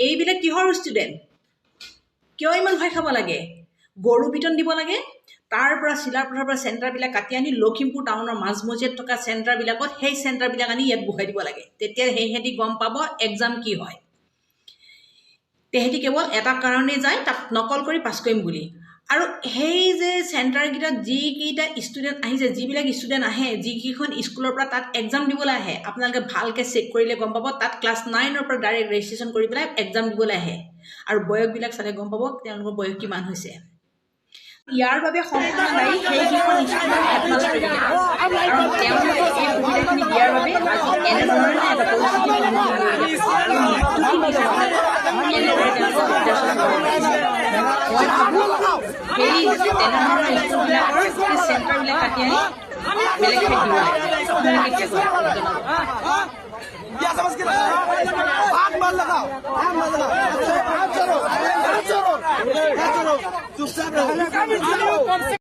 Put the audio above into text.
এইবিলাক কিহৰ ষ্টুডেণ্ট? কিয় ইমান ভয় খাব লাগে? গৰু পিটন দিব লাগে, তাৰ পৰা চিলাপথাৰৰ পৰা চেণ্টাৰবিলাক কাটি আনি লখিমপুৰ টাউনৰ মাজমজিয়াত থকা চেণ্টাৰবিলাকত সেই চেণ্টাৰবিলাক আনি ইয়াত বহাই দিব লাগে। তেতিয়া সেইহেঁতি গম পাব এক্সাম কি হয়। তেহেঁতি কেৱল এটা কাৰণেই যায়, তাত নকল কৰি পাছ কৰিম বুলি। আৰু সেই যে চেণ্টাৰকেইটাত যিকেইটা ষ্টুডেণ্ট আহিছে, যিবিলাক ষ্টুডেণ্ট আহে, যিকেইখন স্কুলৰ পৰা তাত এক্সাম দিবলৈ আহে, আপোনালোকে ভালকৈ চেক কৰিলে গম পাব তাত ক্লাছ 9ৰ পৰা ডাইৰেক্ট ৰেজিষ্ট্ৰেশ্যন কৰি পেলাই এক্সাম দিবলৈ আহে। আৰু বয়সবিলাক চালে গম পাব তেওঁলোকৰ বয়স কিমান হৈছে। ইয়াৰ বাবে সম্পূৰ্ণ দায়ী সেইকেইখন স্কুলৰ হেডমাষ্টাৰকেইটা। আৰু তেওঁলোকে এই সুবিধাখিনি দিয়াৰ বাবে আজি এনেধৰণে এটা পৰিস্থিতি মই ভাবোঁ সেই তেনেধৰণৰ স্কুলবিলাকৰ চেণ্টাৰবিলাক কাটি আনি বেলেগ ঠাইত দিব লাগে। আপোনালোকে